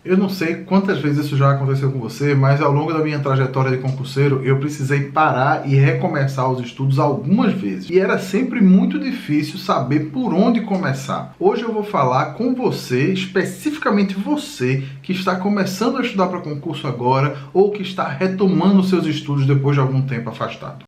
Eu não sei quantas vezes isso já aconteceu com você, mas ao longo da minha trajetória de concurseiro, eu precisei parar e recomeçar os estudos algumas vezes. E era sempre muito difícil saber por onde começar. Hoje eu vou falar com você, especificamente você, que está começando a estudar para concurso agora ou que está retomando seus estudos depois de algum tempo afastado.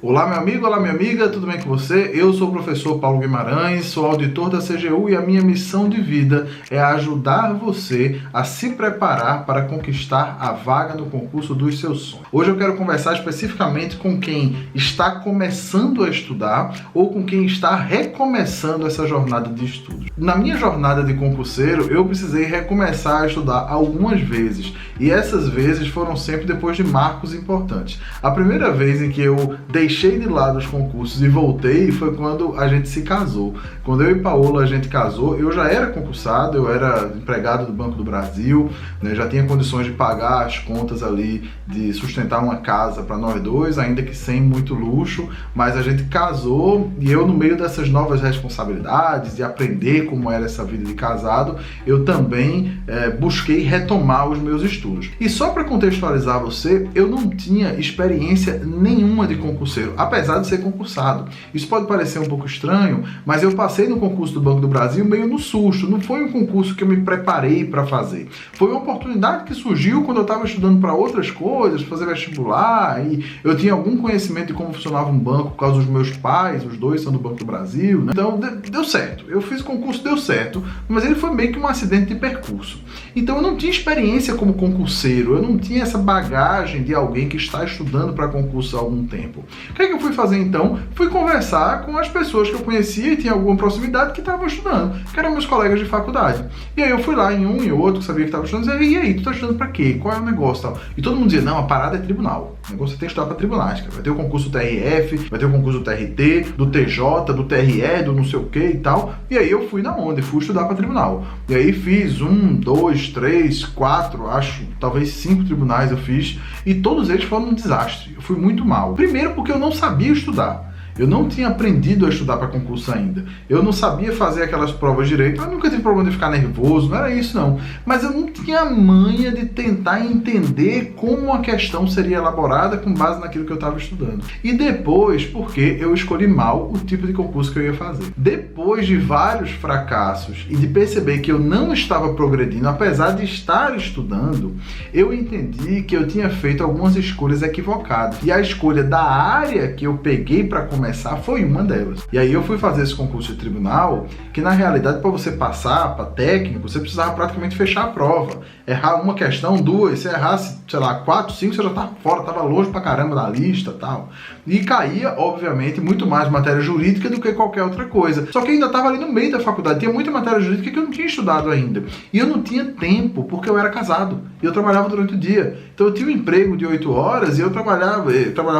Olá meu amigo, olá minha amiga, tudo bem com você? Eu sou o professor Paulo Guimarães, sou auditor da CGU e a minha missão de vida é ajudar você a se preparar para conquistar a vaga no concurso dos seus sonhos. Hoje eu quero conversar especificamente com quem está começando a estudar ou com quem está recomeçando essa jornada de estudos. Na minha jornada de concurseiro, eu precisei recomeçar a estudar algumas vezes e essas vezes foram sempre depois de marcos importantes. A primeira vez em que eu deixei de lado os concursos e voltei foi quando a gente se casou. Quando eu e Paola a gente casou, eu já era concursado, eu era empregado do Banco do Brasil, né, já tinha condições de pagar as contas ali, de sustentar uma casa para nós dois, ainda que sem muito luxo, mas a gente casou e eu, no meio dessas novas responsabilidades, de aprender como era essa vida de casado, eu também busquei retomar os meus estudos. E só para contextualizar você, eu não tinha experiência nenhuma de concurseiro, apesar de ser concursado. Isso pode parecer um pouco estranho, mas eu passei no concurso do Banco do Brasil meio no susto. Não foi um concurso que eu me preparei para fazer. Foi uma oportunidade que surgiu quando eu estava estudando para outras coisas, fazer vestibular, e eu tinha algum conhecimento de como funcionava um banco por causa dos meus pais, os dois são do Banco do Brasil, né? Então deu certo. Eu fiz o concurso, deu certo, mas ele foi meio que um acidente de percurso. Então eu não tinha experiência como concurseiro, eu não tinha essa bagagem de alguém que está estudando para concurso há algum tempo. O que é que eu fui fazer então? Fui conversar com as pessoas que eu conhecia e tinha alguma proximidade que estavam estudando, que eram meus colegas de faculdade. E aí eu fui lá em um e outro que sabia que estava estudando e aí, tu tá estudando pra quê? Qual é o negócio tal? E todo mundo dizia, não, a parada é tribunal. O negócio é ter que estudar pra tribunais, cara. Vai ter o concurso do TRF, vai ter o concurso do TRT, do TJ, do TRE, do não sei o que e tal. E aí eu fui na onda, fui estudar pra tribunal. E aí fiz 1, 2, 3, 4, acho, talvez 5 tribunais eu fiz, e todos eles foram um desastre. Eu fui muito mal. Primeiro porque eu não sabia estudar. Eu não tinha aprendido a estudar para concurso ainda. Eu não sabia fazer aquelas provas direito. Eu nunca tive problema de ficar nervoso, não era isso não. Mas eu não tinha a manha de tentar entender como a questão seria elaborada com base naquilo que eu estava estudando. E depois, porque eu escolhi mal o tipo de concurso que eu ia fazer. Depois de vários fracassos e de perceber que eu não estava progredindo, apesar de estar estudando, eu entendi que eu tinha feito algumas escolhas equivocadas. E a escolha da área que eu peguei para começar foi uma delas. E aí eu fui fazer esse concurso de tribunal, que na realidade para você passar para técnico, você precisava praticamente fechar a prova. Errar uma questão, duas, se errasse, sei lá, 4, 5, você já estava fora, estava longe pra caramba da lista e tal. E caía, obviamente, muito mais matéria jurídica do que qualquer outra coisa. Só que eu ainda estava ali no meio da faculdade, tinha muita matéria jurídica que eu não tinha estudado ainda. E eu não tinha tempo, porque eu era casado. E eu trabalhava durante o dia. Então eu tinha um emprego de 8 horas e eu trabalhava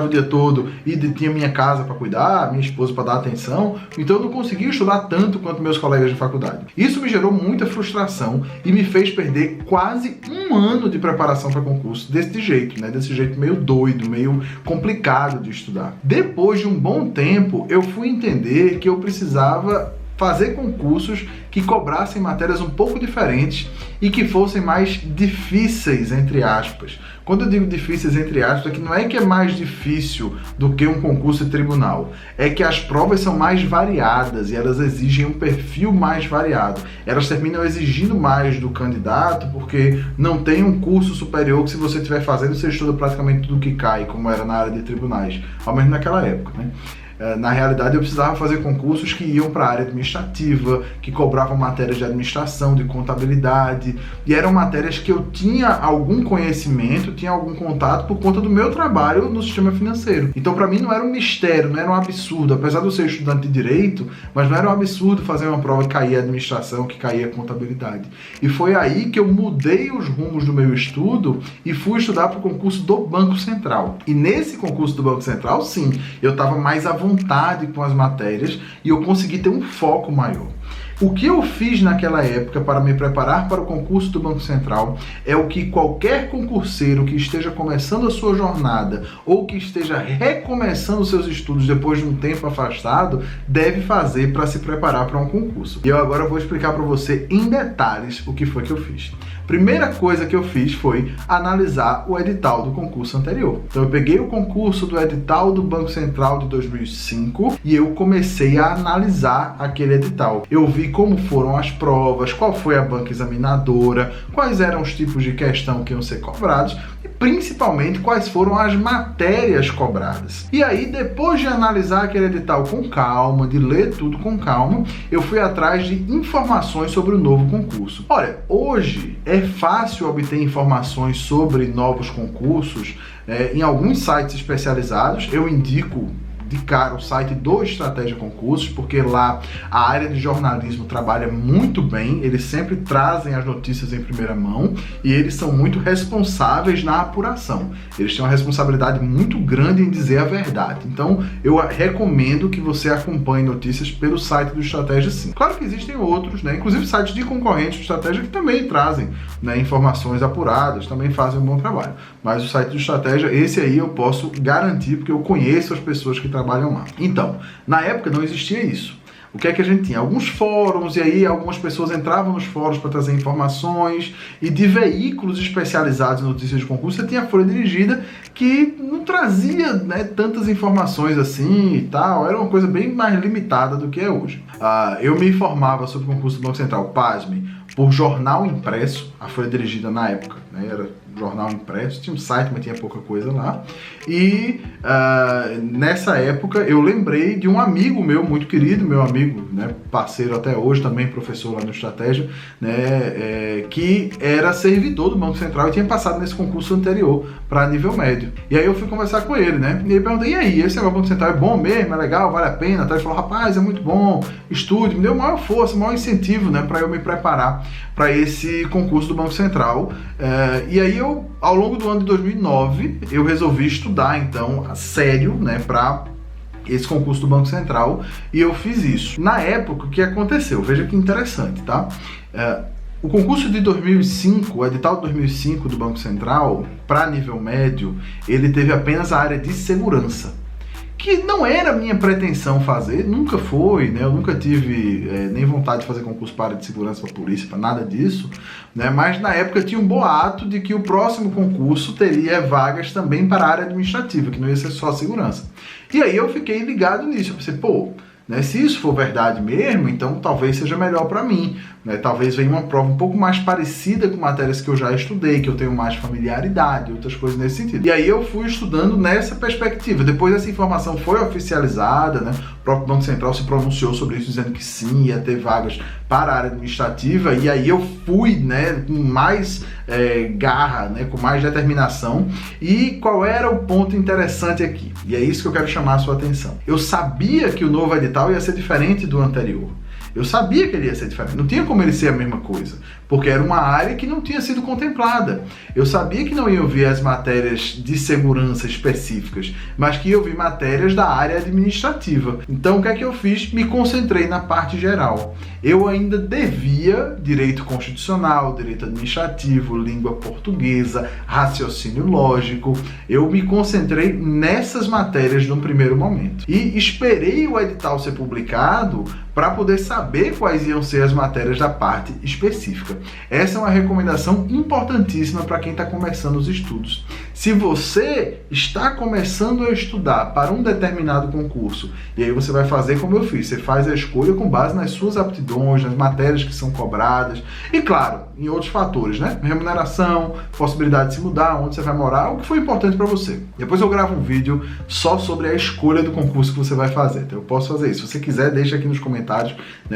o dia todo e tinha minha casa para cuidar, minha esposa para dar atenção. Então eu não conseguia estudar tanto quanto meus colegas de faculdade. Isso me gerou muita frustração e me fez perder quase um ano de preparação para concurso desse jeito, né? Desse jeito meio doido, meio complicado de estudar. Depois de um bom tempo, eu fui entender que eu precisava fazer concursos que cobrassem matérias um pouco diferentes e que fossem mais difíceis, entre aspas. Quando eu digo difíceis, entre aspas, é que não é que é mais difícil do que um concurso de tribunal, é que as provas são mais variadas e elas exigem um perfil mais variado. Elas terminam exigindo mais do candidato porque não tem um curso superior que, se você estiver fazendo, você estuda praticamente tudo que cai, como era na área de tribunais, ao menos naquela época, né? Na realidade, eu precisava fazer concursos que iam para a área administrativa, que cobravam matérias de administração, de contabilidade, e eram matérias que eu tinha algum conhecimento, tinha algum contato por conta do meu trabalho no sistema financeiro. Então, para mim, não era um mistério, não era um absurdo, apesar de eu ser estudante de direito, mas não era um absurdo fazer uma prova que caía a administração, que caía a contabilidade. E foi aí que eu mudei os rumos do meu estudo e fui estudar para o concurso do Banco Central. E nesse concurso do Banco Central, sim, eu estava mais à vontade com as matérias e eu consegui ter um foco maior. O que eu fiz naquela época para me preparar para o concurso do Banco Central é o que qualquer concurseiro que esteja começando a sua jornada ou que esteja recomeçando seus estudos depois de um tempo afastado deve fazer para se preparar para um concurso. E eu agora vou explicar para você em detalhes o que foi que eu fiz. Primeira coisa que eu fiz foi analisar o edital do concurso anterior. Então eu peguei o concurso do edital do Banco Central de 2005 e eu comecei a analisar aquele edital. Eu vi como foram as provas, qual foi a banca examinadora, quais eram os tipos de questão que iam ser cobrados e principalmente quais foram as matérias cobradas. E aí, depois de analisar aquele edital com calma, de ler tudo com calma, eu fui atrás de informações sobre o novo concurso. Olha, hoje é fácil obter informações sobre novos concursos em alguns sites especializados. Eu indico de cara o site do Estratégia Concursos, porque lá a área de jornalismo trabalha muito bem, eles sempre trazem as notícias em primeira mão e eles são muito responsáveis na apuração. Eles têm uma responsabilidade muito grande em dizer a verdade. Então, eu recomendo que você acompanhe notícias pelo site do Estratégia, sim. Claro que existem outros, inclusive sites de concorrentes do Estratégia que também trazem informações apuradas, também fazem um bom trabalho. Mas o site do Estratégia, esse aí eu posso garantir, porque eu conheço as pessoas que trabalham lá. Então, na época não existia isso. O que é que a gente tinha? Alguns fóruns, e aí algumas pessoas entravam nos fóruns para trazer informações, e de veículos especializados em notícias de concurso, você tinha a Folha Dirigida, que não trazia tantas informações assim e tal, era uma coisa bem mais limitada do que é hoje. Eu me informava sobre o concurso do Banco Central, pasme, por jornal impresso, a Folha Dirigida na época, era jornal impresso, tinha um site, mas tinha pouca coisa lá. E nessa época eu lembrei de um amigo meu, muito querido, meu amigo, parceiro até hoje, também professor lá no Estratégia, que era servidor do Banco Central e tinha passado nesse concurso anterior para nível médio. E aí eu fui conversar com ele, E ele perguntou, e aí, esse negócio do Banco Central é bom mesmo, é legal, vale a pena? Ele falou, rapaz, é muito bom, estude, me deu maior força, maior incentivo, para eu me preparar para esse concurso do Banco Central. E aí ao longo do ano de 2009, eu resolvi estudar, então, a sério, para esse concurso do Banco Central, e eu fiz isso. Na época, o que aconteceu? Veja que interessante, tá? O concurso de 2005, o edital de 2005 do Banco Central, para nível médio, ele teve apenas a área de segurança, que não era minha pretensão fazer, nunca foi, eu nunca tive nem vontade de fazer concurso para área de segurança, para polícia, para nada disso, mas na época tinha um boato de que o próximo concurso teria vagas também para a área administrativa, que não ia ser só segurança. E aí eu fiquei ligado nisso, eu pensei, se isso for verdade mesmo, então talvez seja melhor para mim, talvez venha uma prova um pouco mais parecida com matérias que eu já estudei, que eu tenho mais familiaridade, outras coisas nesse sentido. E aí eu fui estudando nessa perspectiva. Depois essa informação foi oficializada, o próprio Banco Central se pronunciou sobre isso, dizendo que sim, ia ter vagas para a área administrativa, e aí eu fui com mais garra, com mais determinação. E qual era o ponto interessante aqui? E é isso que eu quero chamar a sua atenção. Eu sabia que o novo edital ia ser diferente do anterior. Eu sabia que ele ia ser diferente, não tinha como ele ser a mesma coisa, porque era uma área que não tinha sido contemplada. Eu sabia que não ia ouvir as matérias de segurança específicas, mas que ia ouvir matérias da área administrativa. Então o que é que eu fiz? Me concentrei na parte geral. Eu ainda devia direito constitucional, direito administrativo, língua portuguesa, raciocínio lógico. Eu me concentrei nessas matérias num primeiro momento. E esperei o edital ser publicado para poder saber quais iam ser as matérias da parte específica. Essa é uma recomendação importantíssima para quem está começando os estudos. Se você está começando a estudar para um determinado concurso, e aí você vai fazer como eu fiz, você faz a escolha com base nas suas aptidões, nas matérias que são cobradas, e claro, em outros fatores, remuneração, possibilidade de se mudar, onde você vai morar, o que foi importante para você. Depois eu gravo um vídeo só sobre a escolha do concurso que você vai fazer, então eu posso fazer isso. Se você quiser, deixa aqui nos comentários,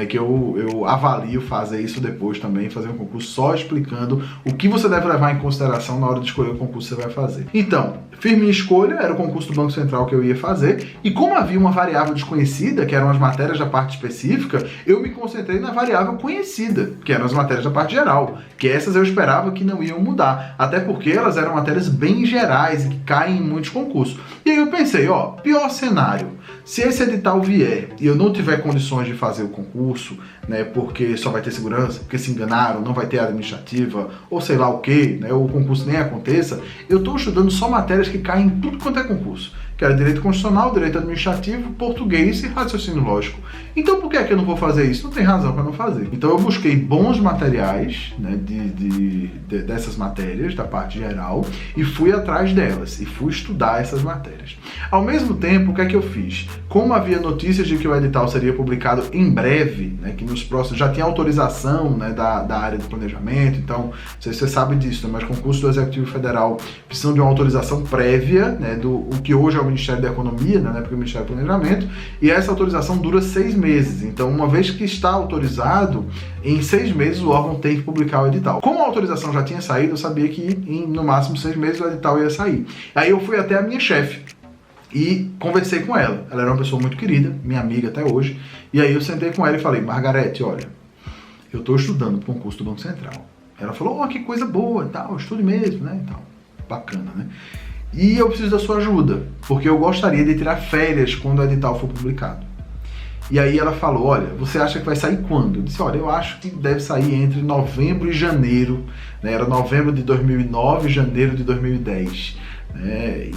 que eu avalio fazer isso depois também, fazer um concurso só explicando o que você deve levar em consideração na hora de escolher o concurso que você vai fazer. fazer. Então, fiz minha escolha, era o concurso do Banco Central que eu ia fazer, e como havia uma variável desconhecida, que eram as matérias da parte específica, eu me concentrei na variável conhecida, que eram as matérias da parte geral, que essas eu esperava que não iam mudar, até porque elas eram matérias bem gerais e que caem em muitos concursos. E aí eu pensei, pior cenário, se esse edital vier e eu não tiver condições de fazer o concurso, né, porque só vai ter segurança, porque se enganaram, não vai ter administrativa, ou sei lá o que, né, o concurso nem aconteça, eu estou estudando só matérias que caem em tudo quanto é concurso, que era direito constitucional, direito administrativo, português e raciocínio lógico. Então por que é que eu não vou fazer isso? Não tem razão para não fazer. Então eu busquei bons materiais, né, dessas matérias, da parte geral, e fui atrás delas, e fui estudar essas matérias. Ao mesmo tempo, o que é que eu fiz? Como havia notícias de que o edital seria publicado em breve, né, que nos próximos já tinha autorização, né, da área de planejamento, então, não sei se você sabe disso, né, mas concurso do Executivo Federal precisam de uma autorização prévia, né, o que hoje é o Ministério da Economia, né, porque é o Ministério do Planejamento, e essa autorização dura 6 meses. Então, uma vez que está autorizado, em 6 meses o órgão tem que publicar o edital. Como a autorização já tinha saído, eu sabia que em no máximo 6 meses o edital ia sair. Aí eu fui até a minha chefe e conversei com ela. Ela era uma pessoa muito querida, minha amiga até hoje, e aí eu sentei com ela e falei, Margarete, olha, eu estou estudando para o concurso do Banco Central. Ela falou, que coisa boa, tal, estude mesmo, né, então, bacana, né? E eu preciso da sua ajuda, porque eu gostaria de tirar férias quando o edital for publicado. E aí ela falou, olha, você acha que vai sair quando? Eu disse, olha, eu acho que deve sair entre novembro e janeiro, né? Era novembro de 2009 e janeiro de 2010.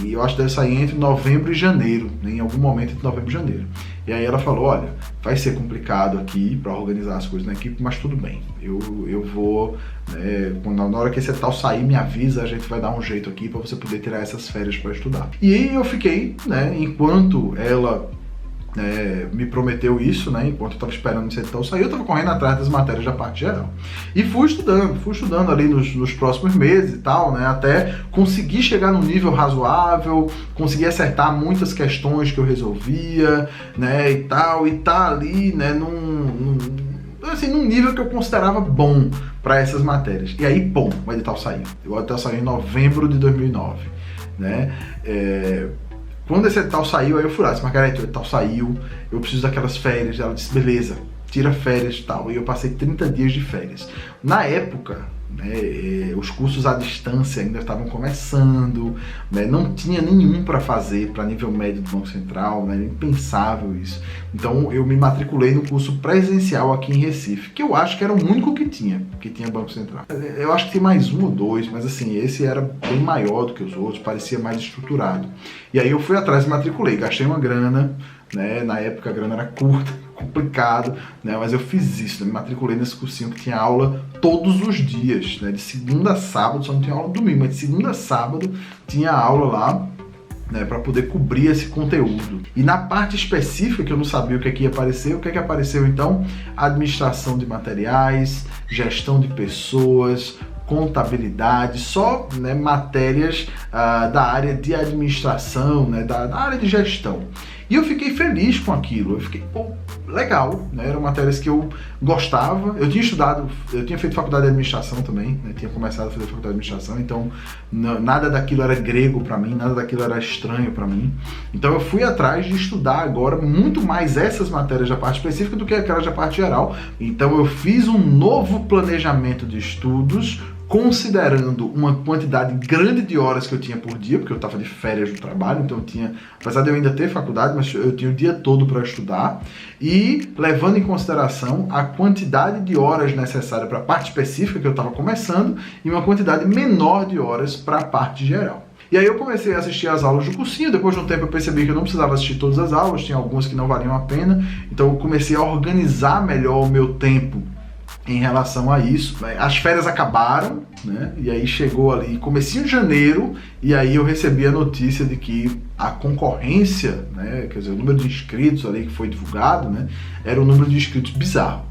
E eu acho que deve sair entre novembro e janeiro, né, em algum momento entre novembro e janeiro. E aí ela falou, olha, vai ser complicado aqui para organizar as coisas na equipe, mas tudo bem, eu vou, na hora que esse edital sair, me avisa, a gente vai dar um jeito aqui para você poder tirar essas férias para estudar. E aí eu fiquei, enquanto ela me prometeu isso, enquanto eu estava esperando esse edital sair, eu estava correndo atrás das matérias da parte geral. E fui estudando ali nos próximos meses e tal, até conseguir chegar num nível razoável, conseguir acertar muitas questões que eu resolvia, e tal, e tá ali, num nível que eu considerava bom para essas matérias. E aí, o edital saiu. O edital saiu em novembro de 2009, Quando esse edital saiu, aí eu fui lá, disse, Margarete, o edital saiu, eu preciso daquelas férias. Ela disse, beleza, tira férias e tal. E eu passei 30 dias de férias. Na época, os cursos à distância ainda estavam começando, não tinha nenhum para fazer para nível médio do Banco Central, era impensável isso. Então eu me matriculei no curso presencial aqui em Recife, que eu acho que era o único que tinha Banco Central. Eu acho que tem mais um ou dois, mas assim, esse era bem maior do que os outros, parecia mais estruturado. E aí eu fui atrás e matriculei, gastei uma grana, na época a grana era curta, complicado, mas eu fiz isso, me matriculei nesse cursinho que tinha aula todos os dias, de segunda a sábado, só não tinha aula no domingo, mas de segunda a sábado tinha aula lá, para poder cobrir esse conteúdo. E na parte específica, que eu não sabia o que ia aparecer, o que apareceu então? Administração de materiais, gestão de pessoas, contabilidade, só matérias da área de administração, da área de gestão. E eu fiquei feliz com aquilo, eu fiquei, legal, eram matérias que eu gostava, eu tinha feito faculdade de administração também, tinha começado a fazer faculdade de administração, então nada daquilo era grego para mim, nada daquilo era estranho para mim, então eu fui atrás de estudar agora muito mais essas matérias da parte específica do que aquelas da parte geral, então eu fiz um novo planejamento de estudos, considerando uma quantidade grande de horas que eu tinha por dia, porque eu estava de férias do trabalho, então eu tinha, apesar de eu ainda ter faculdade, mas eu tinha o dia todo para estudar, e levando em consideração a quantidade de horas necessária para a parte específica que eu estava começando, e uma quantidade menor de horas para a parte geral. E aí eu comecei a assistir as aulas do cursinho, depois de um tempo eu percebi que eu não precisava assistir todas as aulas, tinha algumas que não valiam a pena, então eu comecei a organizar melhor o meu tempo em relação a isso. As férias acabaram, e aí chegou ali comecinho de janeiro, e aí eu recebi a notícia de que a concorrência, quer dizer, o número de inscritos ali que foi divulgado, era um número de inscritos bizarro.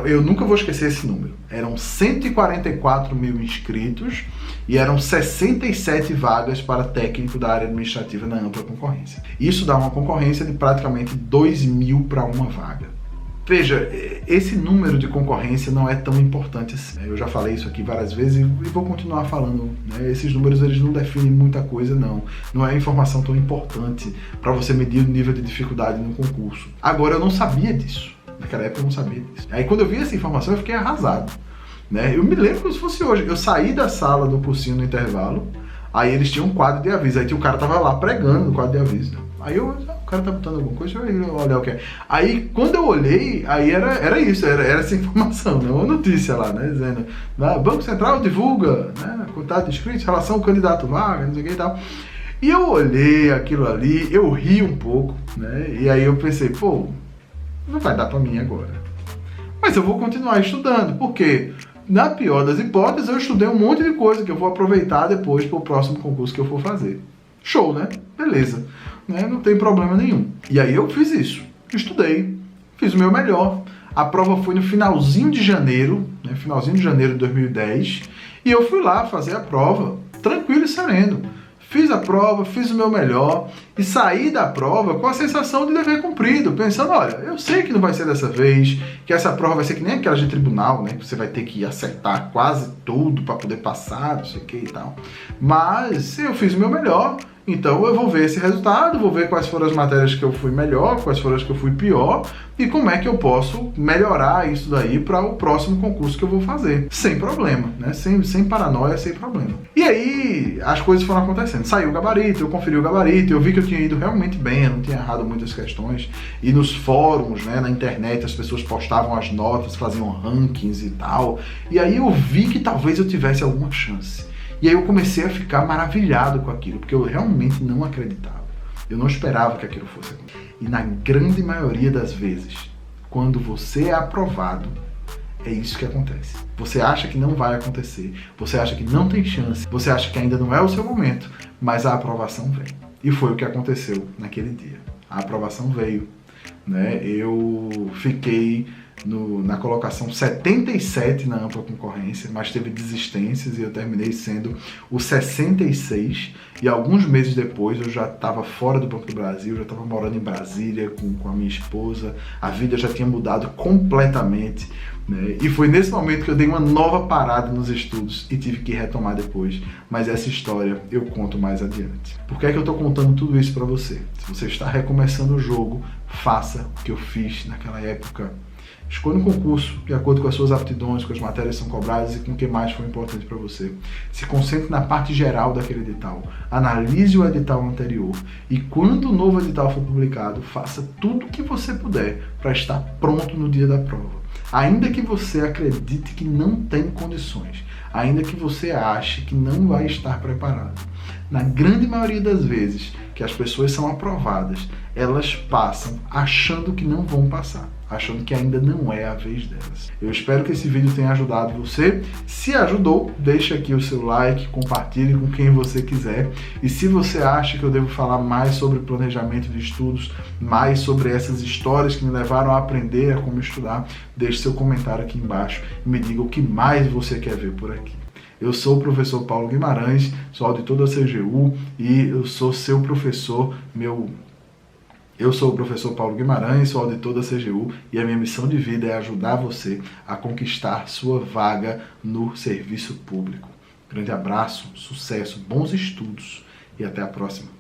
Eu nunca vou esquecer esse número. Eram 144 mil inscritos e eram 67 vagas para técnico da área administrativa na ampla concorrência. Isso dá uma concorrência de praticamente 2.000 para uma vaga. Veja, esse número de concorrência não é tão importante assim. Eu já falei isso aqui várias vezes e vou continuar falando, né? Esses números eles não definem muita coisa, não. Não é informação tão importante para você medir o nível de dificuldade no concurso. Agora, eu não sabia disso. Naquela época eu não sabia disso. Aí quando eu vi essa informação eu fiquei arrasado, né? Eu me lembro como se fosse hoje. Eu saí da sala do cursinho no intervalo, aí eles tinham um quadro de aviso. Aí tinha um cara tava lá pregando no quadro de aviso, né? Aí o cara tá botando alguma coisa, deixa eu olhar o que é. Aí quando eu olhei, aí era isso, era essa informação, né? Uma notícia lá, né? Dizendo, Banco Central divulga, né? Quantidade de inscritos, relação ao candidato vaga, não sei o que e tal. E eu olhei aquilo ali, eu ri um pouco, né? E aí eu pensei, pô, não vai dar pra mim agora. Mas eu vou continuar estudando, porque na pior das hipóteses eu estudei um monte de coisa que eu vou aproveitar depois para o próximo concurso que eu for fazer. Show, né? Beleza. Né? Não tem problema nenhum. E aí eu fiz isso. Estudei, fiz o meu melhor. A prova foi no finalzinho de janeiro, né? Finalzinho de janeiro de 2010. E eu fui lá fazer a prova, tranquilo e sereno. Fiz a prova, fiz o meu melhor e saí da prova com a sensação de dever cumprido, pensando, olha, eu sei que não vai ser dessa vez, que essa prova vai ser que nem aquela de tribunal, né, que você vai ter que acertar quase tudo para poder passar, não sei o que e tal. Mas eu fiz o meu melhor, então eu vou ver esse resultado, vou ver quais foram as matérias que eu fui melhor, quais foram as que eu fui pior e como é que eu posso melhorar isso daí para o próximo concurso que eu vou fazer. Sem problema, né? Sem paranoia, sem problema. E aí as coisas foram acontecendo. Saiu o gabarito, eu conferi o gabarito, eu vi que eu tinha ido realmente bem, eu não tinha errado muitas questões. E nos fóruns, né, na internet, as pessoas postavam as notas, faziam rankings e tal. E aí eu vi que talvez eu tivesse alguma chance. E aí eu comecei a ficar maravilhado com aquilo, porque eu realmente não acreditava. Eu não esperava que aquilo fosse acontecer. E na grande maioria das vezes, quando você é aprovado, é isso que acontece. Você acha que não vai acontecer, você acha que não tem chance, você acha que ainda não é o seu momento, mas a aprovação vem. E foi o que aconteceu naquele dia. A aprovação veio, né? Eu fiquei na colocação 77 na ampla concorrência, mas teve desistências e eu terminei sendo o 66 e alguns meses depois eu já estava fora do Banco do Brasil, já estava morando em Brasília com a minha esposa, a vida já tinha mudado completamente, né? E foi nesse momento que eu dei uma nova parada nos estudos e tive que retomar depois, mas essa história eu conto mais adiante. Por que é que eu estou contando tudo isso para você? Se você está recomeçando o jogo, faça o que eu fiz naquela época. Escolha um concurso de acordo com as suas aptidões, com as matérias que são cobradas e com o que mais foi importante para você. Se concentre na parte geral daquele edital. Analise o edital anterior e quando o novo edital for publicado, faça tudo o que você puder para estar pronto no dia da prova. Ainda que você acredite que não tem condições, ainda que você ache que não vai estar preparado. Na grande maioria das vezes que as pessoas são aprovadas, elas passam achando que não vão passar, achando que ainda não é a vez delas. Eu espero que esse vídeo tenha ajudado você. Se ajudou, deixa aqui o seu like, compartilhe com quem você quiser. E se você acha que eu devo falar mais sobre planejamento de estudos, mais sobre essas histórias que me levaram a aprender a como estudar, deixe seu comentário aqui embaixo e me diga o que mais você quer ver por aqui. Eu sou o professor Paulo Guimarães, sou auditor da CGU e eu sou seu professor, Eu sou o professor Paulo Guimarães, sou auditor da CGU e a minha missão de vida é ajudar você a conquistar sua vaga no serviço público. Grande abraço, sucesso, bons estudos e até a próxima.